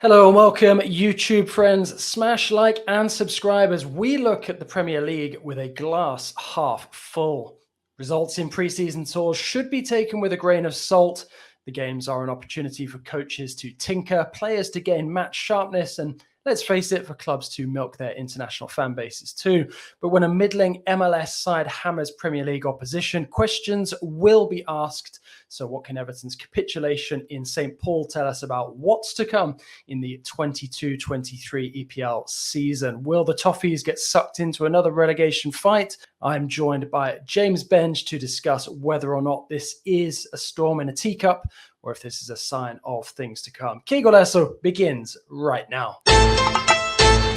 Hello and welcome, YouTube friends. Smash like and subscribe as we look at the Premier League with a glass half full. Results in pre-season tours should be taken with a grain of salt. The games are an opportunity for coaches to tinker, players to gain match sharpness, and let's face it, for clubs to milk their international fan bases too. But when a middling MLS side hammers Premier League opposition, questions will be asked. So what can Everton's capitulation in St. Paul tell us about what's to come in the 22-23 EPL season? Will the Toffees get sucked into another relegation fight? I'm joined by James Benge to discuss whether or not this is a storm in a teacup or if this is a sign of things to come. Qué Golazo begins right now.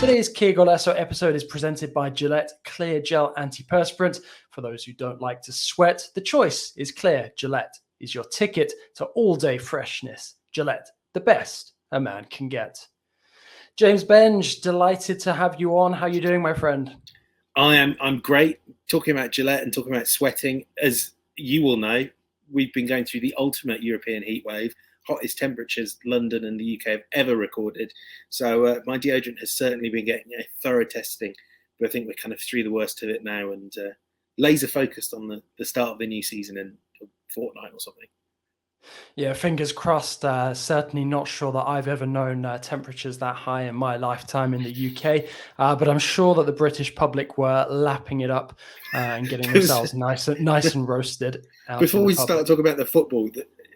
Today's Qué Golazo episode is presented by Gillette Clear Gel Antiperspirant. For those who don't like to sweat, the choice is clear. Gillette is your ticket to all-day freshness. Gillette, the best a man can get. James Benge, delighted to have you on. How are you doing, my friend? I'm great. Talking about Gillette and talking about sweating, as you will know, we've been going through the ultimate European heat wave, hottest temperatures London and the UK have ever recorded. So my deodorant has certainly been getting a thorough testing, but I think we're kind of through the worst of it now and laser focused on the start of the new season in a fortnight or something. Yeah, fingers crossed. Certainly not sure that I've ever known temperatures that high in my lifetime in the UK, but I'm sure that the British public were lapping it up and getting themselves nice and roasted. Before we start talking about the football,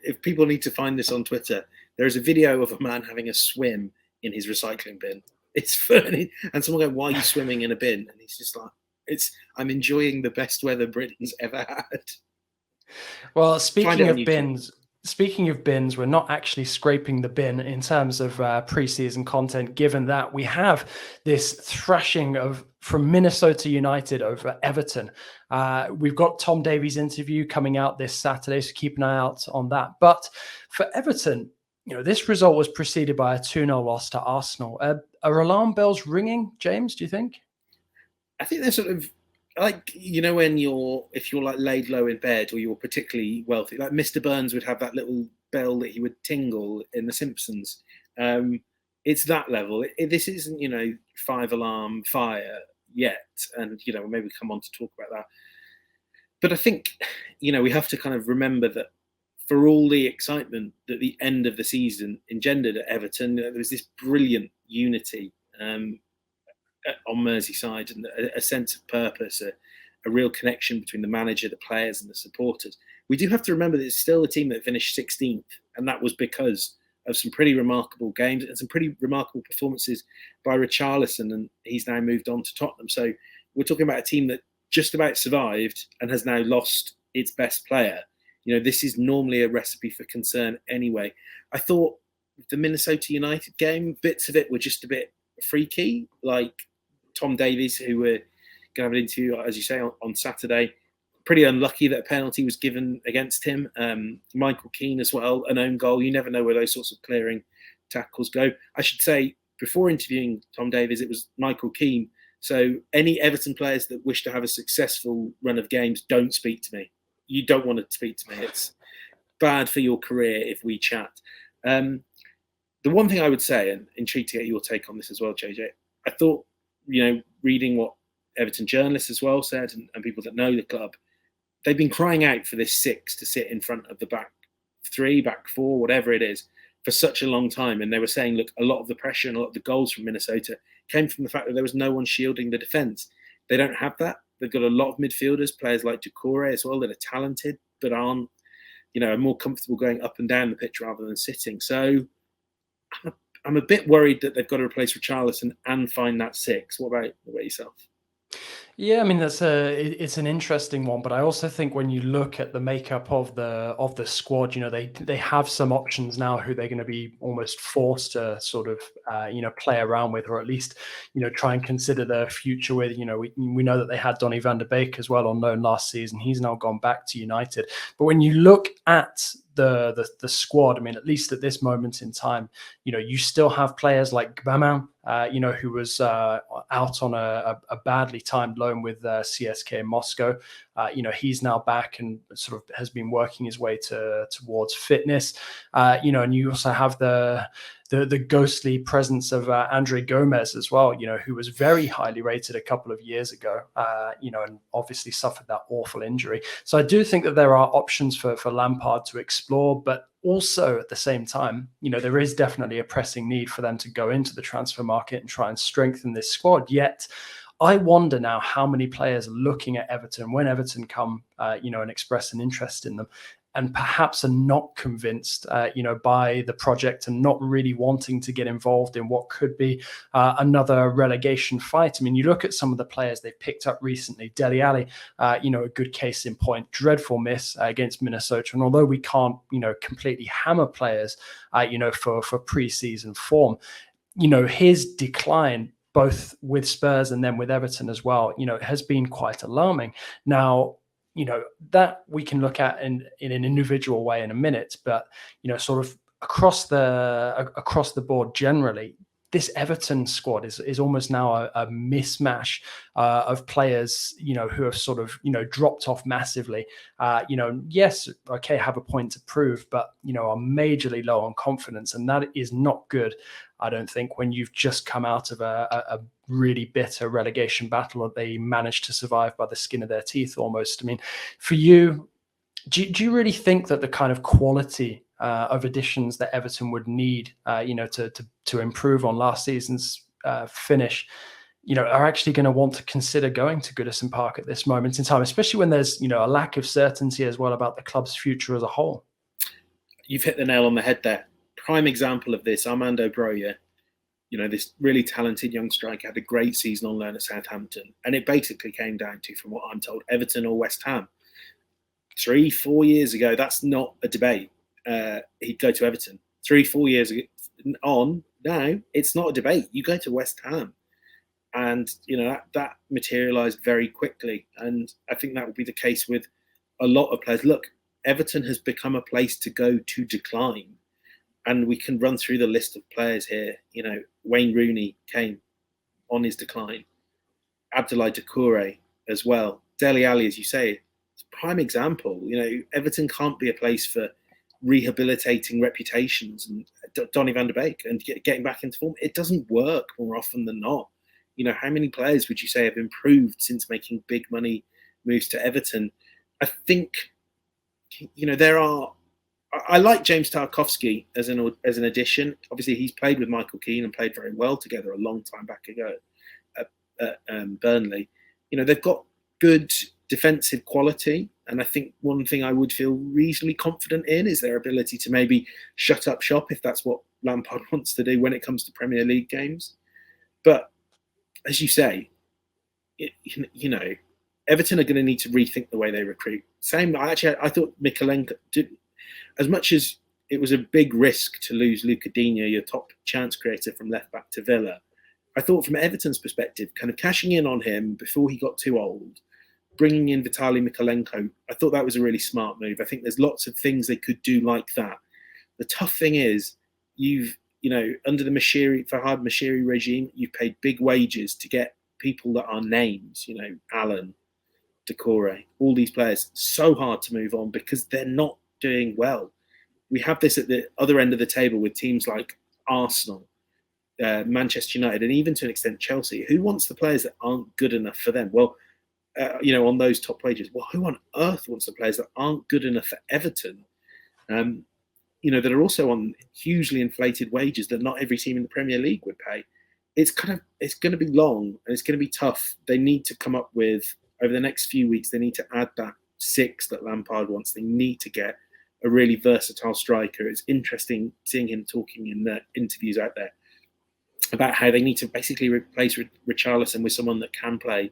if people need to find this on Twitter, there is a video of a man having a swim in his recycling bin. It's funny, and someone going, "Why are you swimming in a bin?" And he's just like, "I'm enjoying the best weather Britain's ever had." Well, speaking of bins, we're not actually scraping the bin in terms of pre-season content, given that we have this thrashing from Minnesota United over Everton. We've got Tom Davies' interview coming out this Saturday, so keep an eye out on that. But for Everton, this result was preceded by a 2-0 loss to Arsenal. Are alarm bells ringing, James, do you think? I think they're sort of like, when if you're like laid low in bed or you're particularly wealthy, like Mr. Burns would have that little bell that he would tingle in The Simpsons. It's that level. This isn't, 5-alarm fire yet. And, maybe come on to talk about that. But I think, we have to kind of remember that for all the excitement that the end of the season engendered at Everton, there was this brilliant unity on Merseyside and a sense of purpose, a real connection between the manager, the players and the supporters. We do have to remember that it's still a team that finished 16th, and that was because of some pretty remarkable games and some pretty remarkable performances by Richarlison, and he's now moved on to Tottenham. So we're talking about a team that just about survived and has now lost its best player. This is normally a recipe for concern anyway. I thought the Minnesota United game, bits of it were just a bit freaky, like Tom Davies, who we're going to have an interview, as you say, on Saturday. Pretty unlucky that a penalty was given against him. Michael Keane as well, an own goal. You never know where those sorts of clearing tackles go. I should say, before interviewing Tom Davies, it was Michael Keane. So any Everton players that wish to have a successful run of games, don't speak to me. You don't want to speak to me. It's bad for your career if we chat. The one thing I would say, and intrigued to get your take on this as well, JJ, I thought, reading what Everton journalists as well said and people that know the club, they've been crying out for this 6 to sit in front of the back 3, back 4, whatever it is, for such a long time. And they were saying, look, a lot of the pressure and a lot of the goals from Minnesota came from the fact that there was no one shielding the defence. They don't have that. They've got a lot of midfielders, players like Doucouré as well, that are talented, but aren't, are more comfortable going up and down the pitch rather than sitting. So I'm a bit worried that they've got to replace Richarlison and find that 6. What about yourself? Yeah, I mean it's an interesting one, but I also think when you look at the makeup of the squad, they have some options now who they're going to be almost forced to sort of play around with, or at least try and consider their future with. We know that they had Donny van der Beek as well on loan last season. He's now gone back to United, but when you look at the squad, I mean, at least at this moment in time, you still have players like Gbamin, who was out on a badly timed loan with CSK in Moscow. He's now back and sort of has been working his way towards fitness. And you also have the the ghostly presence of Andre Gomez as well, who was very highly rated a couple of years ago, and obviously suffered that awful injury. So I do think that there are options for Lampard to explore, but also at the same time, there is definitely a pressing need for them to go into the transfer market and try and strengthen this squad. Yet I wonder now how many players are looking at Everton when Everton come, and express an interest in them, and perhaps are not convinced, by the project and not really wanting to get involved in what could be another relegation fight. I mean, you look at some of the players they've picked up recently. Dele Alli, a good case in point. Dreadful miss against Minnesota. And although we can't, completely hammer players, for pre-season form, his decline, both with Spurs and then with Everton as well, has been quite alarming. Now, that we can look at in an individual way in a minute, but sort of across the board generally, this Everton squad is almost now a mismatch of players, who have sort of, dropped off massively. Yes, okay, have a point to prove, but, are majorly low on confidence. And that is not good, I don't think, when you've just come out of a really bitter relegation battle that they managed to survive by the skin of their teeth almost. I mean, for you, do you really think that the kind of quality of additions that Everton would need, to improve on last season's finish, are actually going to want to consider going to Goodison Park at this moment in time, especially when there's, a lack of certainty as well about the club's future as a whole? You've hit the nail on the head there. Prime example of this, Armando Broja, this really talented young striker, had a great season on loan at Southampton. And it basically came down to, from what I'm told, Everton or West Ham. 3-4 years ago, that's not a debate. He'd go to Everton. 3-4 years on, now it's not a debate. You go to West Ham. And, that materialised very quickly. And I think that would be the case with a lot of players. Look, Everton has become a place to go to decline. And we can run through the list of players here. Wayne Rooney came on his decline. Abdoulaye Doucouré as well. Dele Alli, as you say, it's a prime example. Everton can't be a place for rehabilitating reputations. And Donny van de Beek and getting back into form, it doesn't work more often than not. How many players would you say have improved since making big money moves to Everton? I think, there are. I like James Tarkowski as an addition. Obviously, he's played with Michael Keane and played very well together a long time back ago at Burnley. They've got good defensive quality, and I think one thing I would feel reasonably confident in is their ability to maybe shut up shop if that's what Lampard wants to do when it comes to Premier League games. But as you say, Everton are going to need to rethink the way they recruit. I thought Mikalenko did. As much as it was a big risk to lose Luca Digne, your top chance creator from left back to Villa, I thought from Everton's perspective, kind of cashing in on him before he got too old, bringing in Vitaly Mikalenko, I thought that was a really smart move. I think there's lots of things they could do like that. The tough thing is, under the Farhad Moshiri regime, you've paid big wages to get people that are names, Allen, Doucouré, all these players. So hard to move on because they're not doing well. We have this at the other end of the table with teams like Arsenal, Manchester United, and even to an extent Chelsea. Who wants the players that aren't good enough for them? Well, on those top wages. Well, who on earth wants the players that aren't good enough for Everton? That are also on hugely inflated wages that not every team in the Premier League would pay. It's going to be long and it's going to be tough. They need to come up with, over the next few weeks, they need to add that 6 that Lampard wants. They need to get a really versatile striker. It's interesting seeing him talking in the interviews out there about how they need to basically replace Richarlison with someone that can play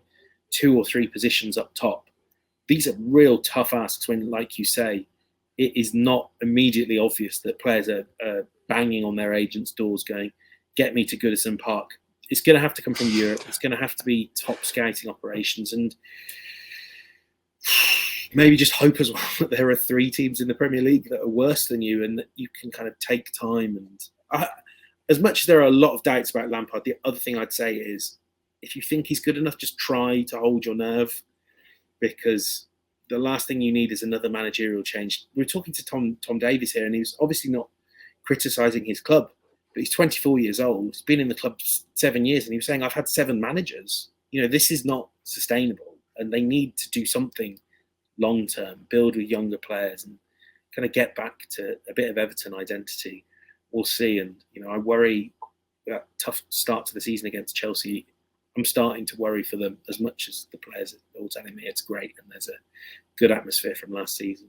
2 or 3 positions up top. These are real tough asks when, like you say, it is not immediately obvious that players are banging on their agents' doors going, get me to Goodison Park. It's going to have to come from Europe. It's going to have to be top scouting operations. And maybe just hope as well that there are 3 teams in the Premier League that are worse than you and that you can kind of take time. And as much as there are a lot of doubts about Lampard, the other thing I'd say is if you think he's good enough, just try to hold your nerve, because the last thing you need is another managerial change. We're talking to Tom Davies here, and he was obviously not criticising his club, but he's 24 years old. He's been in the club 7 years, and he was saying, "I've had 7 managers. This is not sustainable, and they need to do something long term, build with younger players, and kind of get back to a bit of Everton identity." We'll see. And I worry that tough start to the season against Chelsea. I'm starting to worry for them as much as the players are all telling me it's great and there's a good atmosphere from last season.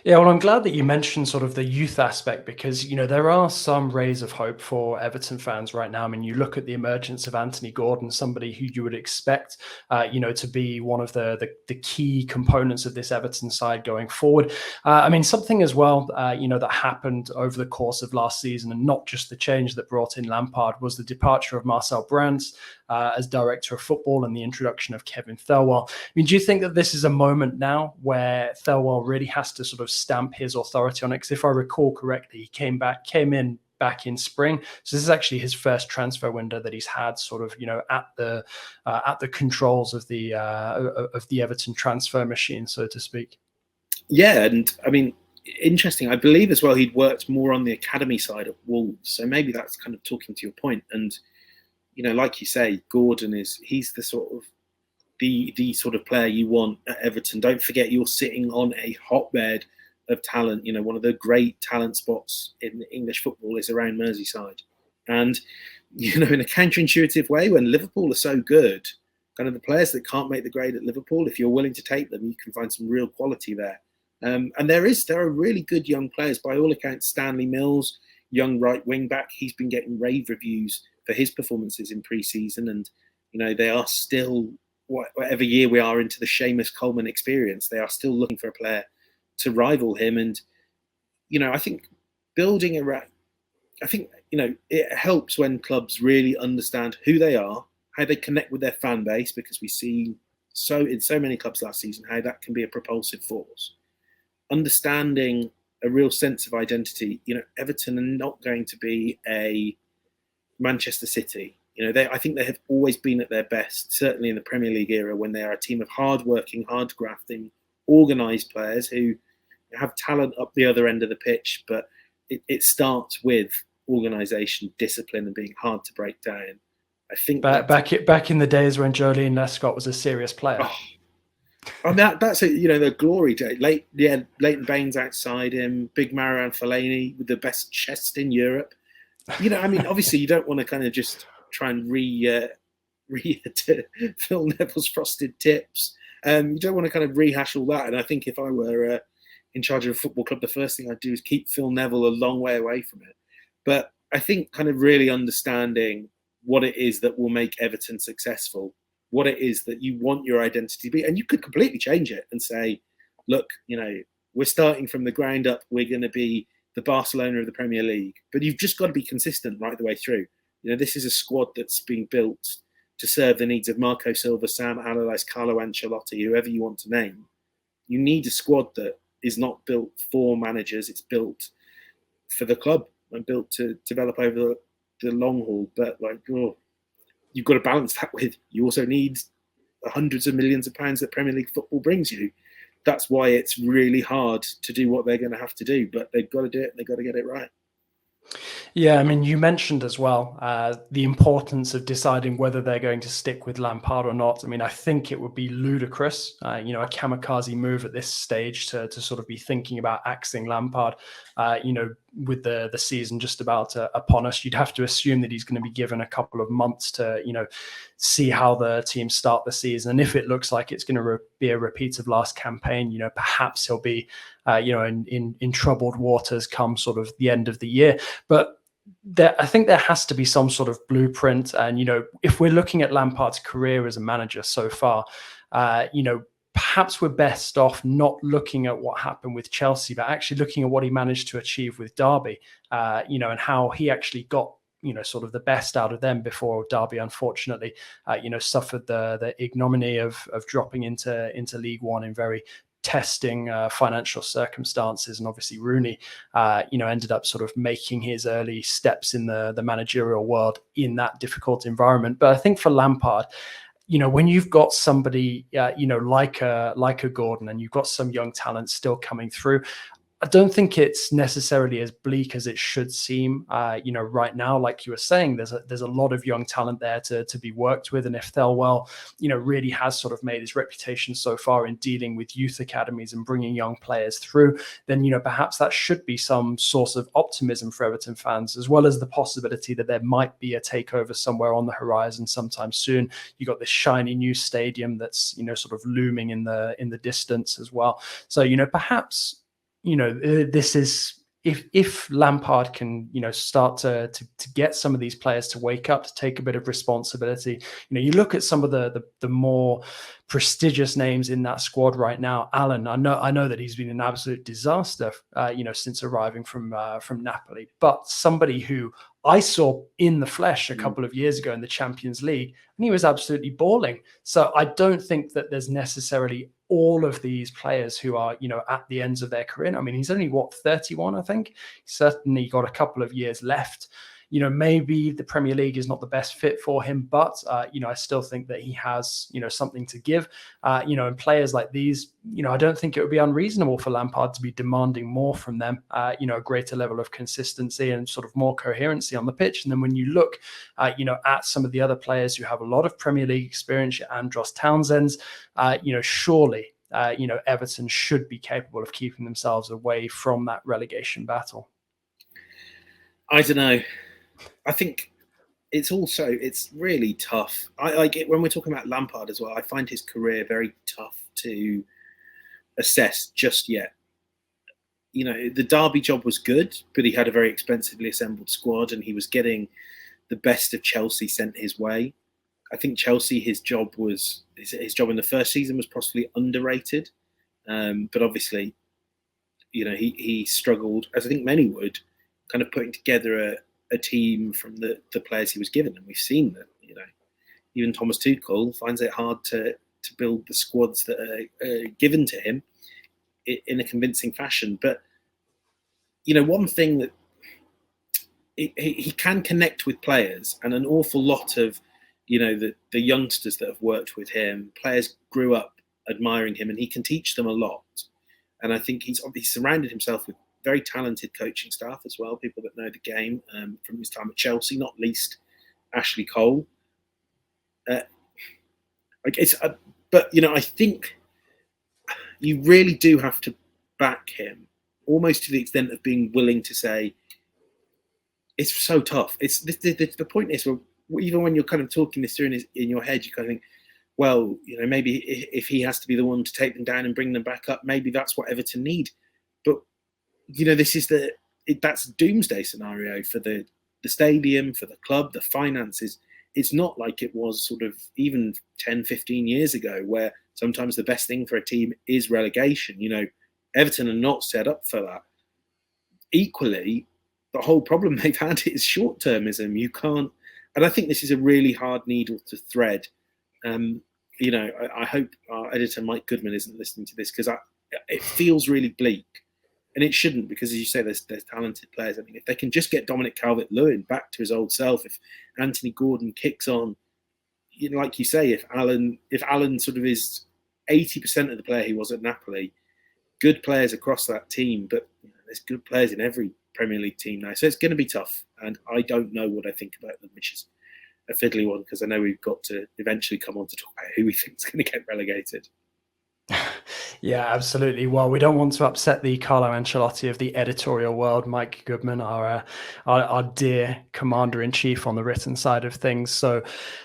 Yeah, well, I'm glad that you mentioned sort of the youth aspect, because, there are some rays of hope for Everton fans right now. I mean, you look at the emergence of Anthony Gordon, somebody who you would expect, to be one of the key components of this Everton side going forward. I mean, something as well, that happened over the course of last season, and not just the change that brought in Lampard, was the departure of Marcel Brands as director of football and the introduction of Kevin Thelwell. I mean, do you think that this is a moment now where Thelwell really has to sort of stamp his authority on it? Because if I recall correctly, he came in back in spring, so this is actually his first transfer window that he's had sort of at the controls of the Everton transfer machine, so to speak. Yeah, and I mean, interesting. I believe as well he'd worked more on the academy side of Wolves, so maybe that's kind of talking to your point. And like you say, Gordon he's the sort of the sort of player you want at Everton. Don't forget, you're sitting on a hotbed of talent. One of the great talent spots in English football is around Merseyside. And, in a counterintuitive way, when Liverpool are so good, kind of the players that can't make the grade at Liverpool, if you're willing to take them, you can find some real quality there. And there are really good young players. By all accounts, Stanley Mills, young right wing back, he's been getting rave reviews for his performances in pre-season. And, they are still, whatever year we are into the Seamus Coleman experience, they are still looking for a player to rival him. And, I think building around, it helps when clubs really understand who they are, how they connect with their fan base, because we see in so many clubs last season how that can be a propulsive force. Understanding a real sense of identity. Everton are not going to be a Manchester City. I think they have always been at their best, certainly in the Premier League era, when they are a team of hard-working, hard-grafting, organised players who have talent up the other end of the pitch. But it starts with organisation, discipline, and being hard to break down. I think back in the days when Joleon Lescott was a serious player. Oh, and that's the glory day. Leighton Baines outside him, big Marouane Fellaini with the best chest in Europe. Obviously you don't want to kind of just try and Phil Neville's frosted tips. You don't want to kind of rehash all that. And I think if I were in charge of a football club, the first thing I'd do is keep Phil Neville a long way away from it. But I think kind of really understanding what it is that will make Everton successful, what it is that you want your identity to be. And you could completely change it and say, look, we're starting from the ground up. We're going to be the Barcelona of the Premier League. But you've just got to be consistent right the way through. This is a squad that's being built to serve the needs of Marco Silva, Sam Allardyce, Carlo Ancelotti, whoever you want to name. You need a squad that is not built for managers. It's built for the club and built to develop over the long haul. But you've got to balance that with, you also need the hundreds of millions of pounds that Premier League football brings you. That's why it's really hard to do what they're going to have to do, but they've got to do it. They've got to get it right. Yeah, I mean, you mentioned as well the importance of deciding whether they're going to stick with Lampard or not. I mean, I think it would be ludicrous, a kamikaze move at this stage to sort of be thinking about axing Lampard, with the season just about upon us. You'd have to assume that he's going to be given a couple of months to, see how the team start the season. And if it looks like it's going to be a repeat of last campaign, perhaps he'll be, in troubled waters come sort of the end of the year. But I think there has to be some sort of blueprint. And, if we're looking at Lampard's career as a manager so far, perhaps we're best off not looking at what happened with Chelsea, but actually looking at what he managed to achieve with Derby, and how he actually got, sort of the best out of them before Derby, unfortunately, suffered the ignominy of dropping into League One in very testing financial circumstances. And obviously Rooney, ended up sort of making his early steps in the managerial world in that difficult environment. But I think for Lampard, when you've got somebody, like a Gordon, and you've got some young talent still coming through, I don't think it's necessarily as bleak as it should seem. Right now, like you were saying, there's a lot of young talent there to be worked with, and if Thelwell, really has sort of made his reputation so far in dealing with youth academies and bringing young players through, then perhaps that should be some source of optimism for Everton fans, as well as the possibility that there might be a takeover somewhere on the horizon sometime soon. You got this shiny new stadium that's sort of looming in the distance as well. So perhaps. This is if Lampard can, start to get some of these players to wake up, to take a bit of responsibility. You look at some of the more prestigious names in that squad right now. Alan, I know that he's been an absolute disaster, since arriving from Napoli, but somebody who I saw in the flesh a couple of years ago in the Champions League, and he was absolutely balling. So I don't think that there's necessarily all of these players who are, at the ends of their career. I mean, he's only 31, I think. He's certainly got a couple of years left. Maybe the Premier League is not the best fit for him, but, I still think that he has, something to give, and players like these, I don't think it would be unreasonable for Lampard to be demanding more from them, a greater level of consistency and sort of more coherency on the pitch. And then when you look, at some of the other players who have a lot of Premier League experience, Andros Townsend's, surely, Everton should be capable of keeping themselves away from that relegation battle. I don't know. I think it's really tough. I get when we're talking about Lampard as well, I find his career very tough to assess just yet. The Derby job was good, but he had a very expensively assembled squad and he was getting the best of Chelsea sent his way. I think Chelsea, his job in the first season was possibly underrated. But obviously, he struggled, as I think many would, kind of putting together a team from the players he was given. And we've seen that, even Thomas Tuchel finds it hard to build the squads that are given to him in a convincing fashion. But, one thing that he can connect with players, and an awful lot of, the youngsters that have worked with him, players grew up admiring him and he can teach them a lot. And I think he's surrounded himself with very talented coaching staff as well, people that know the game from his time at Chelsea, not least Ashley Cole. But I think you really do have to back him, almost to the extent of being willing to say, it's so tough. It's the point is, well, even when you're kind of talking this through in your head, you kind of think, well, maybe if he has to be the one to take them down and bring them back up, maybe that's what Everton need. But this is that's a doomsday scenario for the stadium, for the club, the finances. It's not like it was sort of even 10, 15 years ago, where sometimes the best thing for a team is relegation. Everton are not set up for that. Equally, the whole problem they've had is short-termism. You can't, and I think this is a really hard needle to thread. I hope our editor Mike Goodman isn't listening to this, because it feels really bleak, and it shouldn't, because as you say, there's talented players. I mean, if they can just get Dominic Calvert-Lewin back to his old self, if Anthony Gordon kicks on, like you say, if Alan sort of is 80% of the player he was at Napoli, good players across that team, but there's good players in every Premier League team now, so it's going to be tough. And I don't know what I think about them, which is a fiddly one, because I know we've got to eventually come on to talk about who we think is going to get relegated. Yeah, absolutely. Well, we don't want to upset the Carlo Ancelotti of the editorial world, Mike Goodman, our dear commander-in-chief on the written side of things. So,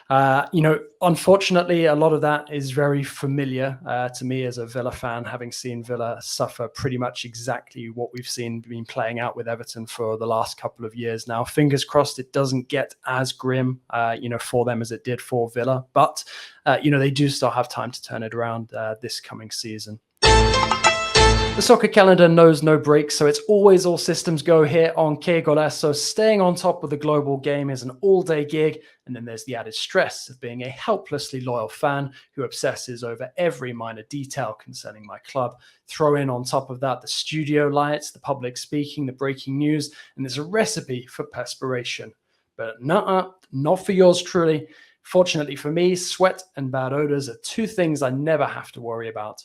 unfortunately, a lot of that is very familiar to me as a Villa fan, having seen Villa suffer pretty much exactly what we've seen been playing out with Everton for the last couple of years now. Fingers crossed it doesn't get as grim, for them as it did for Villa. But, they do still have time to turn it around this coming season. The soccer calendar knows no breaks, so it's always all systems go here on Qué Golazo. Staying on top of the global game is an all-day gig, and then there's the added stress of being a helplessly loyal fan who obsesses over every minor detail concerning my club. Throw in on top of that the studio lights, the public speaking, the breaking news, and there's a recipe for perspiration. But not for yours truly. Fortunately for me, sweat and bad odors are two things I never have to worry about.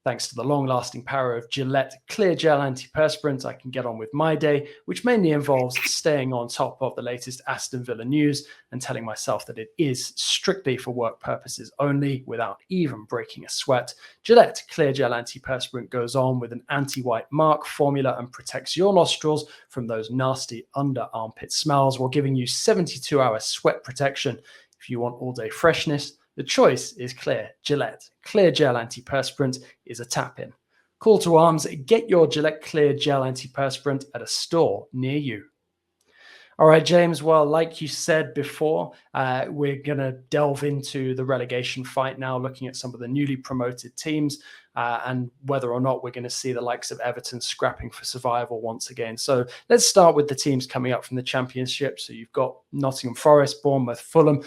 Thanks to the long-lasting power of Gillette Clear Gel Antiperspirant, I can get on with my day, which mainly involves staying on top of the latest Aston Villa news and telling myself that it is strictly for work purposes only, without even breaking a sweat. Gillette Clear Gel Antiperspirant goes on with an anti-white mark formula and protects your nostrils from those nasty under-armpit smells while giving you 72-hour sweat protection. If you want all-day freshness, the choice is clear. Gillette Clear Gel Antiperspirant is a tap-in. Call to arms, get your Gillette Clear Gel Antiperspirant at a store near you. All right, James, well, like you said before, we're going to delve into the relegation fight now, looking at some of the newly promoted teams and whether or not we're going to see the likes of Everton scrapping for survival once again. So let's start with the teams coming up from the Championship. So you've got Nottingham Forest, Bournemouth, Fulham.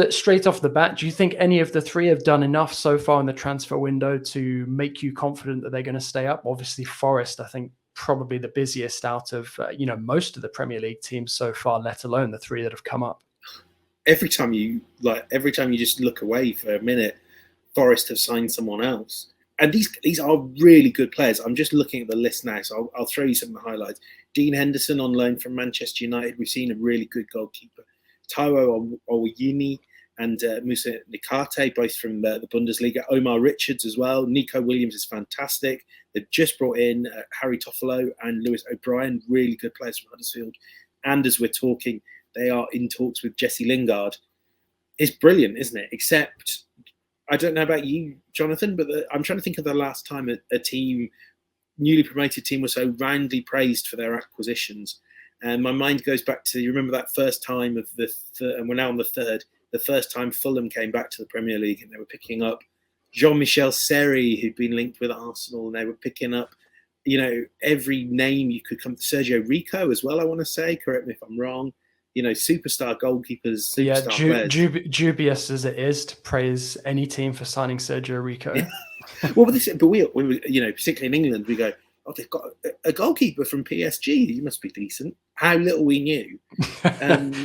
Straight off the bat, do you think any of the three have done enough so far in the transfer window to make you confident that they're going to stay up? Obviously, Forest, I think, probably the busiest out of most of the Premier League teams so far, let alone the three that have come up. Every time you just look away for a minute, Forest have signed someone else, and these are really good players. I'm just looking at the list now, so I'll throw you some of the highlights. Dean Henderson on loan from Manchester United. We've seen a really good goalkeeper. Taiwo Owayini and Musa Nikate, both from the Bundesliga. Omar Richards as well. Nico Williams is fantastic. They've just brought in Harry Toffolo and Lewis O'Brien, really good players from Huddersfield. And as we're talking, they are in talks with Jesse Lingard. It's brilliant, isn't it? Except, I don't know about you, Jonathan, but I'm trying to think of the last time a team, newly promoted team, was so roundly praised for their acquisitions. And my mind goes back to, you remember that first time of and we're now on the third, the first time Fulham came back to the Premier League, and they were picking up Jean-Michel Seri, who'd been linked with Arsenal, and they were picking up, every name you could come to. Sergio Rico as well, I want to say, correct me if I'm wrong. Superstar goalkeepers, superstar players. Dubious as it is to praise any team for signing Sergio Rico. Yeah. Well, but we, particularly in England, we go, oh, they've got a goalkeeper from PSG. He must be decent. How little we knew.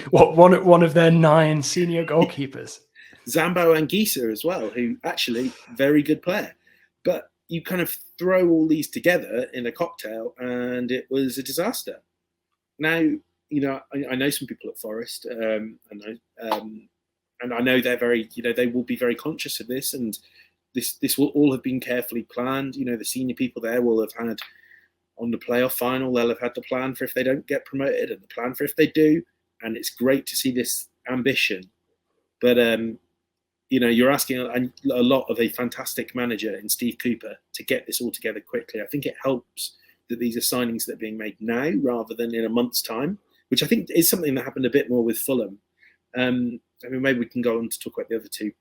One of their 9 senior goalkeepers. Zambo Anguissa as well, who actually very good player. But you kind of throw all these together in a cocktail, and it was a disaster. Now, I know some people at Forest, and I know they're very, they will be very conscious of this, and this will all have been carefully planned. The senior people there will have had, on the playoff final, they'll have had the plan for if they don't get promoted and the plan for if they do. And it's great to see this ambition. But, you're asking a lot of a fantastic manager in Steve Cooper to get this all together quickly. I think it helps that these are signings that are being made now rather than in a month's time, which I think is something that happened a bit more with Fulham. Maybe we can go on to talk about the other two.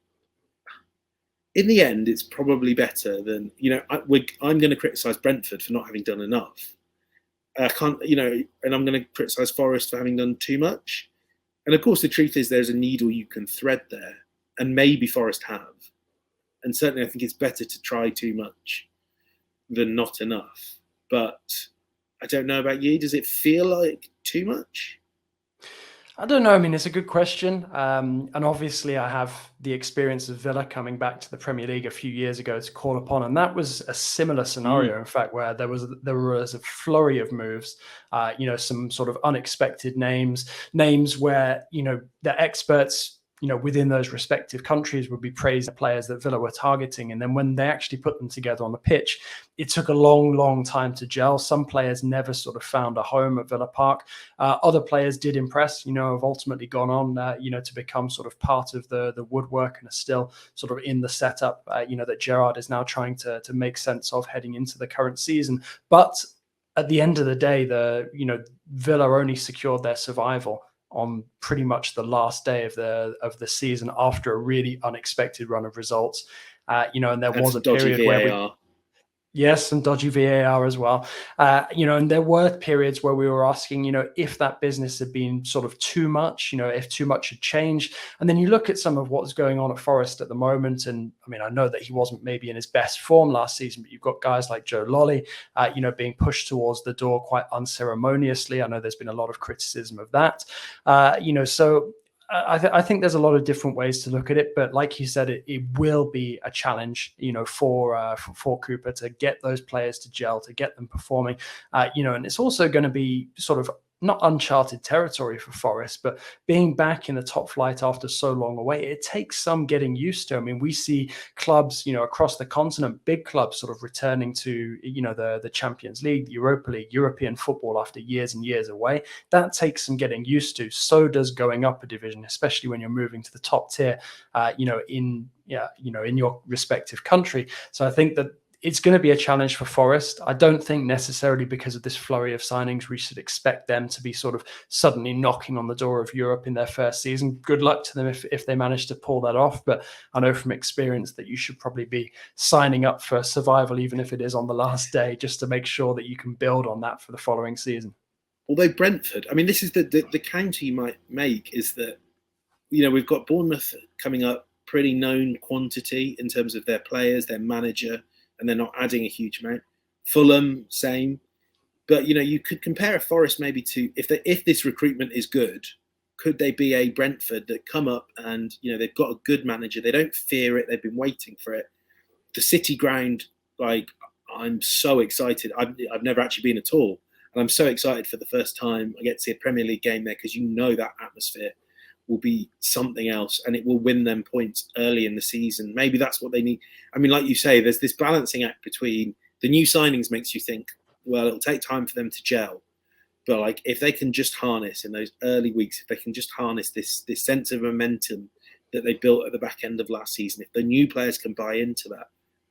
In the end, it's probably better than, I'm going to criticise Brentford for not having done enough. And I'm going to criticise Forest for having done too much. And of course, the truth is there's a needle you can thread there, and maybe Forest have. And certainly I think it's better to try too much than not enough. But I don't know about you. Does it feel like too much? I don't know. I mean, it's a good question. And obviously I have the experience of Villa coming back to the Premier League a few years ago to call upon. And that was a similar scenario, in fact, where there was a flurry of moves, some sort of unexpected names where, the experts, within those respective countries would be praised the players that Villa were targeting. And then when they actually put them together on the pitch, it took a long, long time to gel. Some players never sort of found a home at Villa Park. Other players did impress, have ultimately gone on, to become sort of part of the woodwork and are still sort of in the setup, that Gerrard is now trying to make sense of heading into the current season. But at the end of the day, Villa only secured their survival on pretty much the last day of the season after a really unexpected run of results. And there was a period where yes, some dodgy VAR as well. And there were periods where we were asking, if that business had been sort of too much, if too much had changed. And then you look at some of what's going on at Forest at the moment. And I mean, I know that he wasn't maybe in his best form last season, but you've got guys like Joe Lolly, being pushed towards the door quite unceremoniously. I know there's been a lot of criticism of that. So I think there's a lot of different ways to look at it, but like you said, it will be a challenge, for Cooper to get those players to gel, to get them performing, and it's also going to be sort of not uncharted territory for Forest, but being back in the top flight after so long away, it takes some getting used to. I mean, we see clubs, across the continent, big clubs sort of returning to, the Champions League, the Europa League, European football after years and years away. That takes some getting used to. So does going up a division, especially when you're moving to the top tier, in your respective country. So I think that it's going to be a challenge for Forest. I don't think necessarily because of this flurry of signings, we should expect them to be sort of suddenly knocking on the door of Europe in their first season. Good luck to them if they manage to pull that off. But I know from experience that you should probably be signing up for survival, even if it is on the last day, just to make sure that you can build on that for the following season. Although Brentford, I mean, this is the counter you might make is that, we've got Bournemouth coming up, pretty known quantity in terms of their players, their manager, and they're not adding a huge amount. Fulham, same. But, you could compare a Forest maybe to, if this recruitment is good, could they be a Brentford that come up and, they've got a good manager. They don't fear it. They've been waiting for it. The City ground, I'm so excited. I've never actually been at all. And I'm so excited for the first time I get to see a Premier League game there because that atmosphere will be something else and it will win them points early in the season. Maybe that's what they need. I mean, like you say, there's this balancing act between the new signings makes you think, well, it'll take time for them to gel. But if they can just harness in those early weeks, if they can just harness this sense of momentum that they built at the back end of last season, if the new players can buy into that,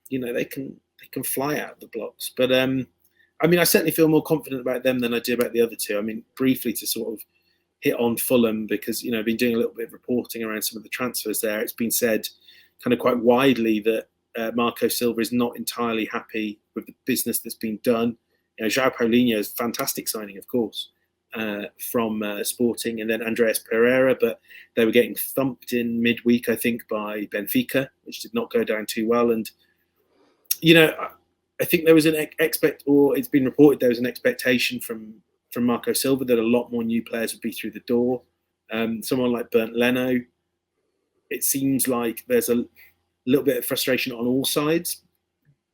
they can fly out of the blocks. But I certainly feel more confident about them than I do about the other two. I mean, briefly to sort of hit on Fulham because, I've been doing a little bit of reporting around some of the transfers there. It's been said kind of quite widely that Marco Silva is not entirely happy with the business that's been done. João Paulinho is a fantastic signing, of course, from Sporting, and then Andreas Pereira, but they were getting thumped in midweek, I think, by Benfica, which did not go down too well. And, I think there was it's been reported there was an expectation from Marco Silva that a lot more new players would be through the door. Someone like Bernd Leno, it seems like there's a little bit of frustration on all sides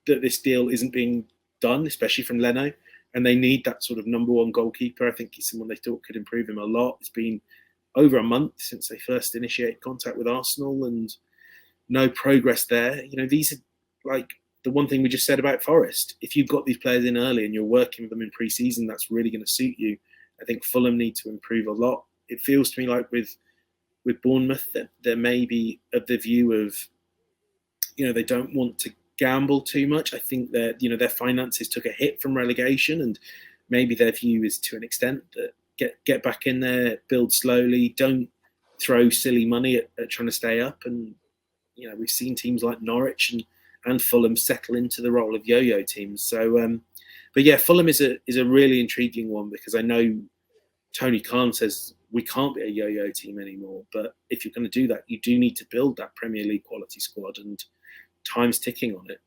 that this deal isn't being done, especially from Leno. And they need that sort of number one goalkeeper. I think he's someone they thought could improve him a lot. It's been over a month since they first initiated contact with Arsenal and no progress there. These are the one thing we just said about Forest. If you've got these players in early and you're working with them in pre-season, that's really going to suit you. I think Fulham need to improve a lot. It feels to me like with Bournemouth that there may be of the view of, they don't want to gamble too much. I think that, their finances took a hit from relegation and maybe their view is to an extent that get back in there, build slowly, don't throw silly money at trying to stay up. And, we've seen teams like Norwich and Fulham settle into the role of yo-yo teams. So, but yeah, Fulham is a really intriguing one because I know Tony Khan says we can't be a yo-yo team anymore. But if you're going to do that, you do need to build that Premier League quality squad, and time's ticking on it.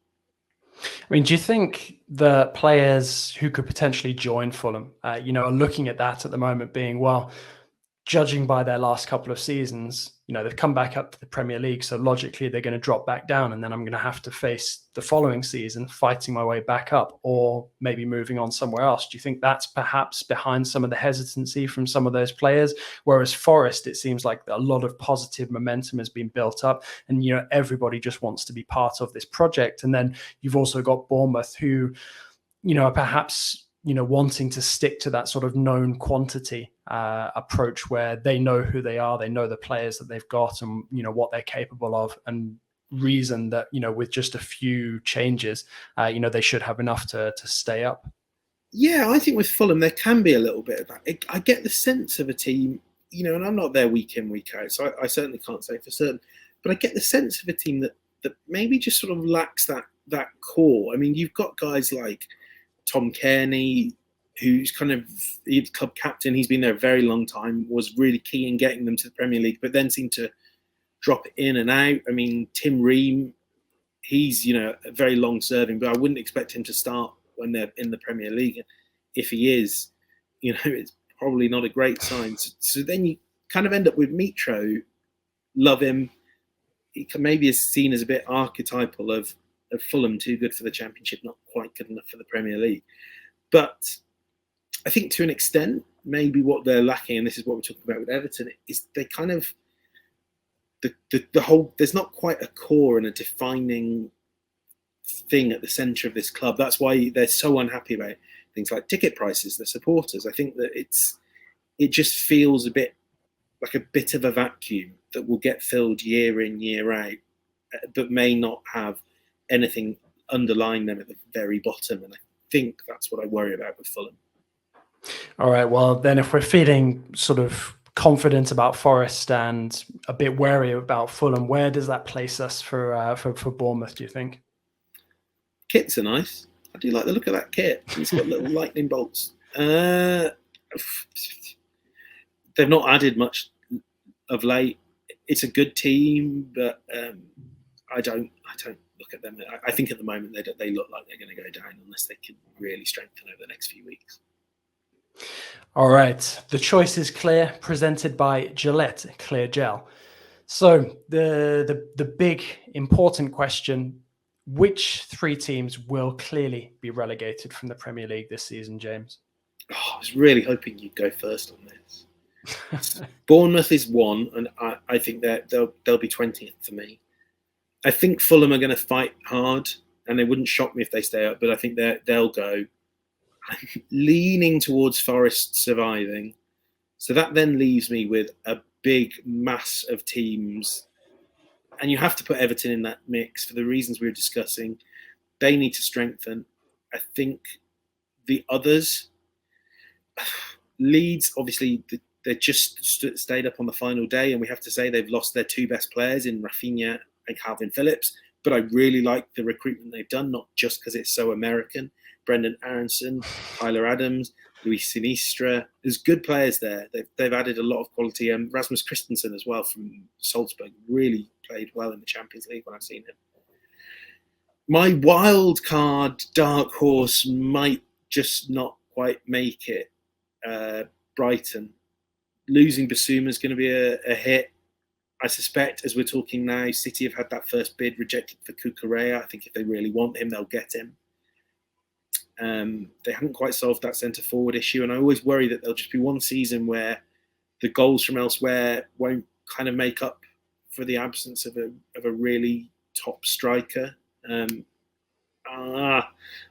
I mean, do you think the players who could potentially join Fulham, are looking at that at the moment being, well, judging by their last couple of seasons, they've come back up to the Premier League, so logically they're going to drop back down, and then I'm going to have to face the following season fighting my way back up, or maybe moving on somewhere else. Do you think that's perhaps behind some of the hesitancy from some of those players? Whereas Forest, it seems like a lot of positive momentum has been built up, and everybody just wants to be part of this project. And then you've also got Bournemouth, who are perhaps wanting to stick to that sort of known quantity approach where they know who they are, they know the players that they've got and, what they're capable of, and reason that, with just a few changes, they should have enough to stay up. Yeah, I think with Fulham, there can be a little bit of that. I get the sense of a team, and I'm not there week in, week out, so I certainly can't say for certain, but I get the sense of a team that maybe just sort of lacks that core. I mean, you've got guys like Tom Kearney, who's kind of the club captain. He's been there a very long time, was really key in getting them to the Premier League, but then seemed to drop in and out. I mean, Tim Ream, he's, very long serving, but I wouldn't expect him to start when they're in the Premier League. If he is, it's probably not a great sign. So then kind of end up with Mitro. Love him. He maybe is seen as a bit archetypal of Fulham, too good for the Championship, not quite good enough for the Premier League. But I think to an extent, maybe what they're lacking, and this is what we're talking about with Everton, is they kind of the whole. There's not quite a core and a defining thing at the centre of this club. That's why they're so unhappy about things like ticket prices, the supporters. I think that it just feels a bit like a bit of a vacuum that will get filled year in, year out, but may not have anything underlying them at the very bottom. And I think that's what I worry about with Fulham. All right, well, then if we're feeling sort of confident about Forest and a bit wary about Fulham, where does that place us for Bournemouth, do you think? Kits are nice. I do like the look of that kit. It's got little lightning bolts. They've not added much of late. It's a good team, but I don't look at them. I think at the moment they look like they're going to go down unless they can really strengthen over the next few weeks. All right, the choice is clear, presented by Gillette Clear Gel. So the big important question: which three teams will clearly be relegated from the Premier League this season, James? I was really hoping you'd go first on this. Bournemouth is one, and I think that they'll be 20th for me. I think Fulham are going to fight hard, and it wouldn't shock me if they stay up, but I think they'll go. I'm leaning towards Forest surviving. So that then leaves me with a big mass of teams. And you have to put Everton in that mix for the reasons we were discussing. They need to strengthen. I think the others, Leeds, obviously, they just stayed up on the final day, and we have to say they've lost their two best players in Rafinha and Calvin Phillips. But I really like the recruitment they've done, not just because it's so American. Brendan Aronson, Tyler Adams, Luis Sinistra. There's good players there. They've added a lot of quality. Rasmus Christensen as well from Salzburg really played well in the Champions League when I've seen him. My wild card dark horse might just not quite make it. Brighton. Losing Basuma is going to be a hit. I suspect, as we're talking now, City have had that first bid rejected for Cucurella. I think if they really want him, they'll get him. They haven't quite solved that centre-forward issue, and I always worry that there'll just be one season where the goals from elsewhere won't kind of make up for the absence of a really top striker. I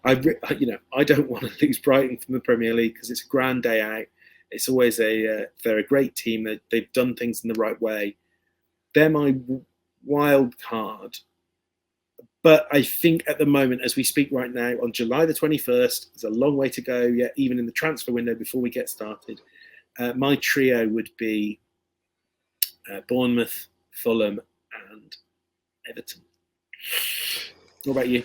don't want to lose Brighton from the Premier League because it's a grand day out. It's always they're a great team. They've done things in the right way. They're my wild card. But I think at the moment, as we speak right now, on July the 21st, there's a long way to go yet, even in the transfer window before we get started. My trio would be Bournemouth, Fulham, and Everton. What about you?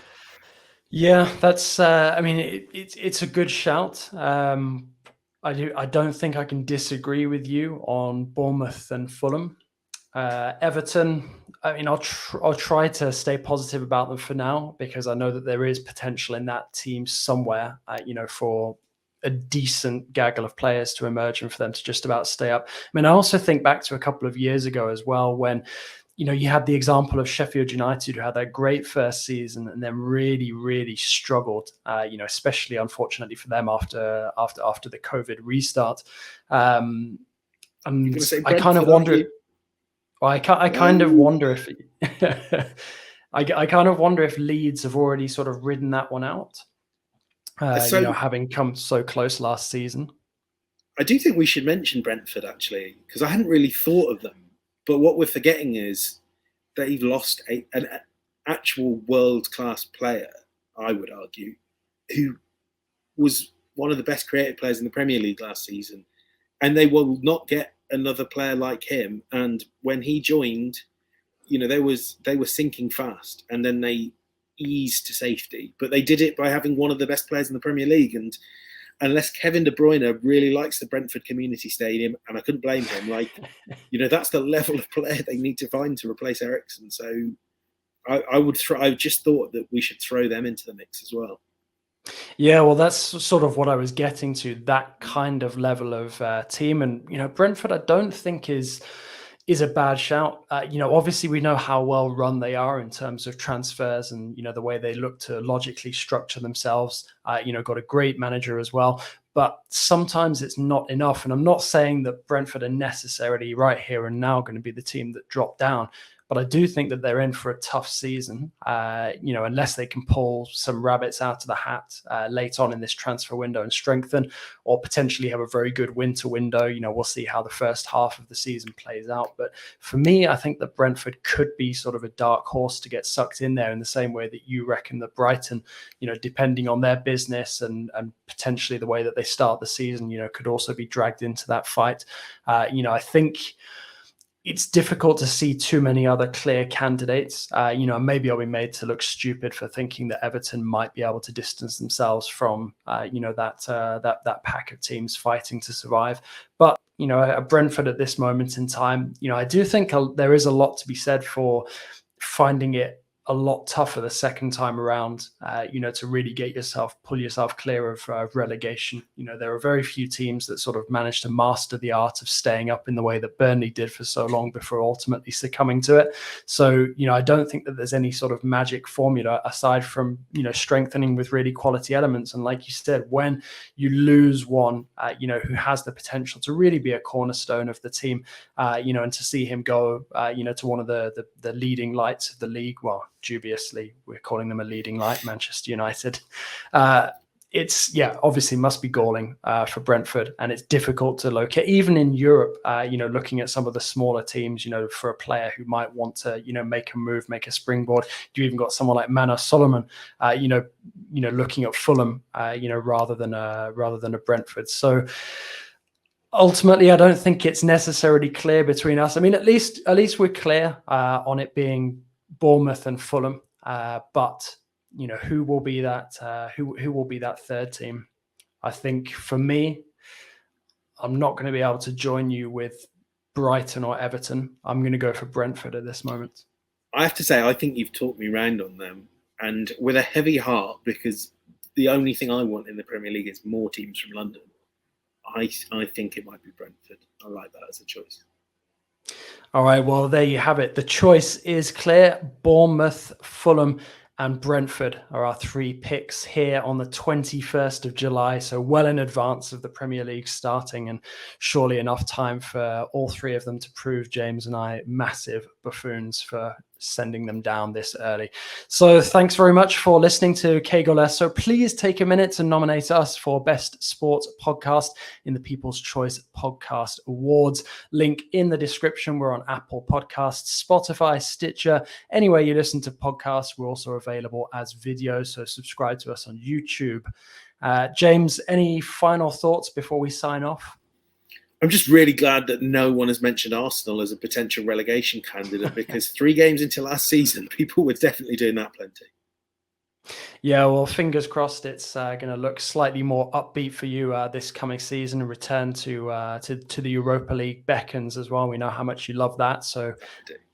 Yeah, that's. It's a good shout. I don't think I can disagree with you on Bournemouth and Fulham. Everton, I mean, I'll try to stay positive about them for now because I know that there is potential in that team somewhere, for a decent gaggle of players to emerge and for them to just about stay up. I mean, I also think back to a couple of years ago as well when, you had the example of Sheffield United who had that great first season and then really, really struggled, especially unfortunately for them after the COVID restart. And I kind of wonder. I kind of wonder if I kind of wonder if Leeds have already sort of ridden that one out, having come so close last season. I do think we should mention Brentford actually, because I hadn't really thought of them. But what we're forgetting is they've lost an actual world-class player, I would argue, who was one of the best creative players in the Premier League last season, and they will not get another player like him. And when he joined, they were sinking fast, and then they eased to safety. But they did it by having one of the best players in the Premier League. And unless Kevin De Bruyne really likes the Brentford Community Stadium, and I couldn't blame him, that's the level of player they need to find to replace Eriksen. So I just thought that we should throw them into the mix as well. Yeah, well, that's sort of what I was getting to, that kind of level of team. And, Brentford, I don't think is a bad shout. Obviously we know how well run they are in terms of transfers and, the way they look to logically structure themselves. Got a great manager as well. But sometimes it's not enough. And I'm not saying that Brentford are necessarily right here and now going to be the team that drop down. But I do think that they're in for a tough season, unless they can pull some rabbits out of the hat late on in this transfer window and strengthen, or potentially have a very good winter window. We'll see how the first half of the season plays out. But for me, I think that Brentford could be sort of a dark horse to get sucked in there in the same way that you reckon that Brighton, depending on their business and potentially the way that they start the season, could also be dragged into that fight. I think it's difficult to see too many other clear candidates. Maybe I'll be made to look stupid for thinking that Everton might be able to distance themselves from, that pack of teams fighting to survive. But at Brentford at this moment in time, I do think there is a lot to be said for finding it a lot tougher the second time around, to really pull yourself clear of relegation. There are very few teams that sort of manage to master the art of staying up in the way that Burnley did for so long before ultimately succumbing to it. So, I don't think that there's any sort of magic formula aside from, strengthening with really quality elements. And like you said, when you lose one, who has the potential to really be a cornerstone of the team, and to see him go, to one of the leading lights of the league, well, dubiously, we're calling them a leading light, Manchester United. It's obviously must be galling for Brentford, and it's difficult to locate even in Europe. Looking at some of the smaller teams, for a player who might want to, make a move, make a springboard. You even got someone like Manor Solomon, looking at Fulham, rather than a Brentford. So ultimately, I don't think it's necessarily clear between us. I mean, at least we're clear on it being Bournemouth and Fulham, but who will be that? Who will be that third team? I think for me, I'm not going to be able to join you with Brighton or Everton. I'm going to go for Brentford at this moment. I have to say, I think you've talked me round on them, and with a heavy heart, because the only thing I want in the Premier League is more teams from London. I think it might be Brentford. I like that as a choice. All right, well, there you have it. The choice is clear. Bournemouth, Fulham, and Brentford are our three picks here on the 21st of July. So well in advance of the Premier League starting, and surely enough time for all three of them to prove James and I massive buffoons for sending them down this early. So thanks very much for listening to Qué Golazo. Please take a minute to nominate us for Best Sports Podcast in the People's Choice Podcast Awards. Link in the description. We're on Apple Podcasts, Spotify, Stitcher, anywhere you listen to podcasts. We're also available as videos, so subscribe to us on YouTube. James, any final thoughts before we sign off? I'm just really glad that no one has mentioned Arsenal as a potential relegation candidate, because 3 games into last season, people were definitely doing that plenty. Yeah, well, fingers crossed it's going to look slightly more upbeat for you this coming season, and return to the Europa League beckons as well. We know how much you love that, so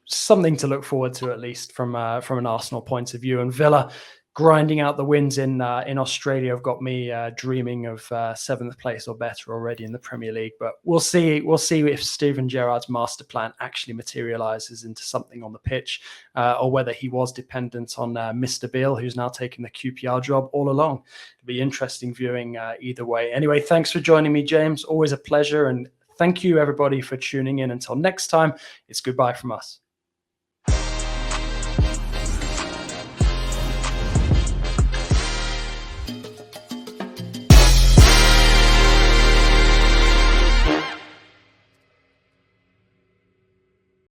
something to look forward to, at least from an Arsenal point of view. And Villa grinding out the wins in Australia have got me dreaming of 7th place or better already in the Premier League. But we'll see if Steven Gerrard's master plan actually materialises into something on the pitch, or whether he was dependent on Mr. Beale, who's now taken the QPR job all along. It'll be interesting viewing either way. Anyway, thanks for joining me, James. Always a pleasure. And thank you, everybody, for tuning in. Until next time, it's goodbye from us.